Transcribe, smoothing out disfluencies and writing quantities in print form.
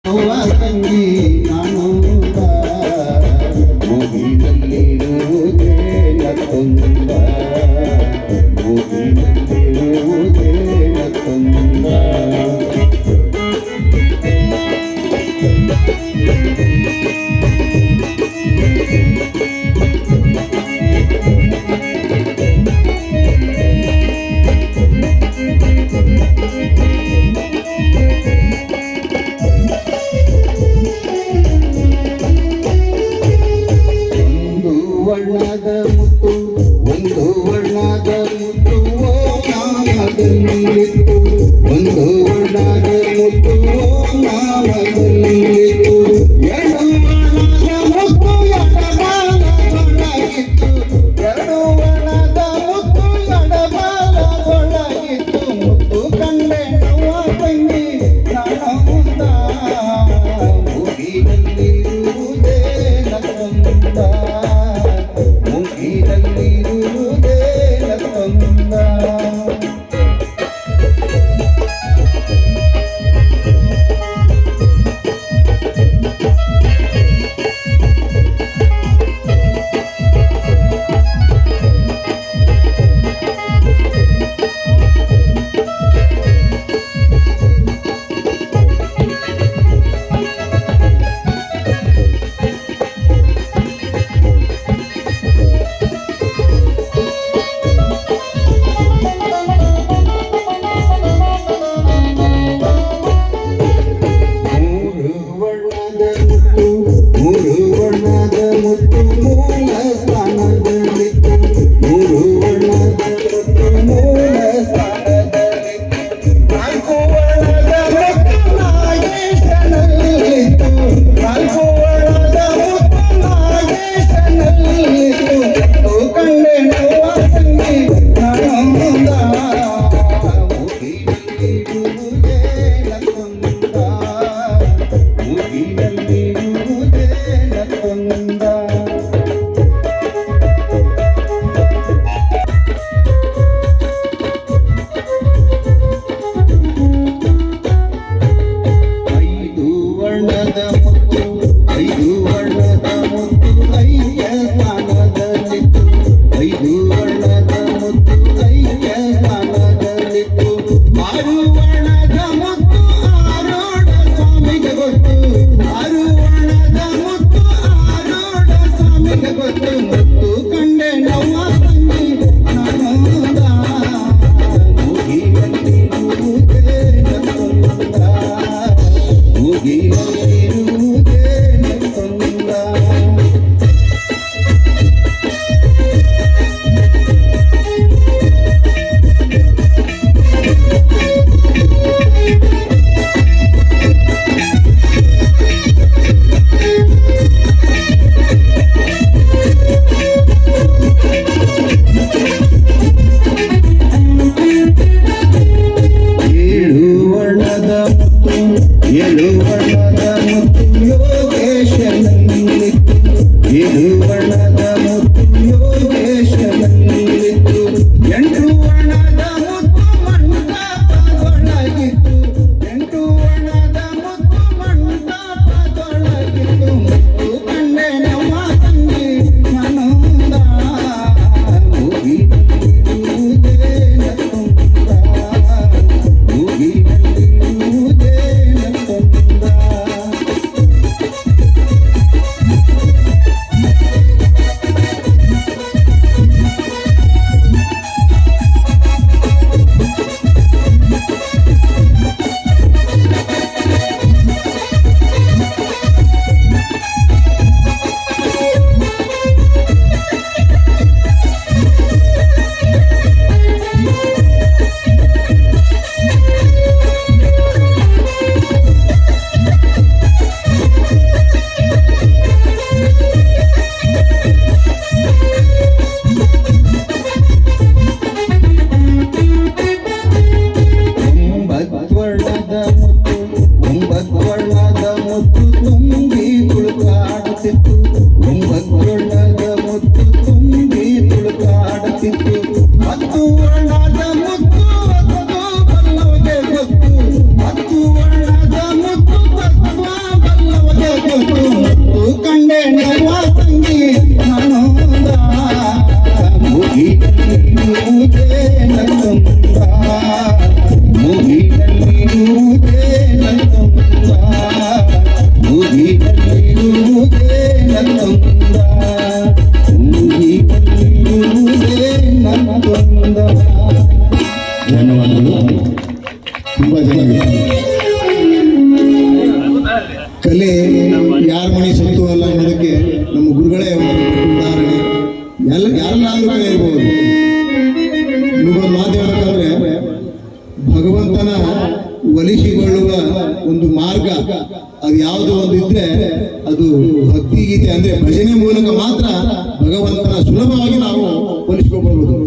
ತಂಗಿ ಆನಂದ ಮುಗಿದಲ್ಲಿರುವುದೇ ನತ್ತೊಂದ ಮುಗಿದಲ್ಲಿರುವುದೇ ನತ್ತೊಂದ ವರ್ಣದ ಮುತ್ತು ಒಂದು ವರ್ಣದ ಮುತ್ತು ಓ ನಾಮದಲ್ಲಿತ್ತು ಒಂದು ವರ್ಣದ ಮುತ್ತು ಓ ನಾಮದಲ್ಲಿತ್ತು ಎರಡು ವರ್ಣದ ಮುತ್ತು ಎಡಬಾಲದೊಳಗಿತ್ತು ಎರಡು ವರ್ಣದ ಮುತ್ತು ಎಡಬಾಲದೊಳಗಿತ್ತು ಮುತ್ತು ಕಂಡೆ ನವ್ವ ತಂಗಿ ನಾನಂದ ಮುಗಿದಲ್ಲಿರುವುದೇ ನನ್ನಂದ ಮುಗಿದಲ್ಲಿರುವುದೇ ನನ್ನಂದ ಮೂರು ವರ್ಣದ ಮುತ್ತು ಮೂಲ ಸ್ಥಾನದಲ್ಲಿತ್ತು ಮೂರು ವರ್ಣದ ಮುತ್ತು ಮೂಲ ಸ್ಥಾನದಲ್ಲಿತ್ತು ನಾಲ್ಕು ವರ್ಣದ ಮುತ್ತು ನಾಗೇಶನಲ್ಲಿತ್ತು ನಾಲ್ಕು ವರ್ಣದ ಮುತ್ತು ನಾಗೇಶನಲ್ಲಿತ್ತು ಮುತ್ತು ಕಂಡೆ ನವ್ವ ತಂಗಿ ನಾನಂದ ಮುಗಿದಲ್ಲಿರುವುದೇ ನನ್ನಂದ ಮುಗಿದಲ್ಲಿರುವುದೇ ನನ್ನಂದ ಐದು ವರ್ಣದ ಮುತ್ತು ಐದು ವರ್ಣದ ಮುತ್ತು ಐಯ ಸ್ಥಾನದಲ್ಲಿತ್ತು ಐದು ವರ್ಣದ ಮುತ್ತು ಐಯ ಸ್ಥಾನದಲ್ಲಿತ್ತು ಆರು ವರ್ಣದ ಮುತ್ತು ಆರೋಢ ಸ್ವಾಮಿಗೆ ಗೊತ್ತು ಆರು ವರ್ಣದ ಮುತ್ತು ಆರೋಢ ಸ್ವಾಮಿಗೆ ಗೊತ್ತು ಮುತ್ತು ಕಂಡೆ ನವ್ವ ತಂಗಿ ನಾನಂದ ಮುಗಿದಲ್ಲಿರುವುದೇ ನನ್ನಂದ ಮುಗಿದಲ್ಲಿರುವುದೇ ನನ್ನಂದ ಏಳು ವರ್ಣದ ಮುತ್ತು ಏಳು ವರ್ಣದ ಬೇಕಾಗಿತ್ತು. ಕಲೆ ಯಾರ ಮನೆ ಸತ್ತು ಅಲ್ಲ ಅನ್ನೋದಕ್ಕೆ ನಮ್ಮ ಗುರುಗಳೇ ಒಂದು ಉದಾಹರಣೆ. ಯಾರನ್ನಾದ್ರೂ ಕಲೆ ಇರ್ಬೋದು. ನಿಮಗೊಂದು ಮಾತು ಹೇಳ್ಬೇಕಂದ್ರೆ, ಭಗವಂತನ ಒಲಿಸಿಕೊಳ್ಳುವ ಒಂದು ಮಾರ್ಗ ಅದು ಯಾವುದು ಒಂದು ಇದ್ರೆ ಅದು ಭಕ್ತಿ ಗೀತೆ ಅಂದ್ರೆ ಭಜನೆ ಮೂಲಕ ಮಾತ್ರ ಭಗವಂತನ ಸುಲಭವಾಗಿ ನಾವು ಒಲಿಸ್ಕೊಳ್ಬಹುದು.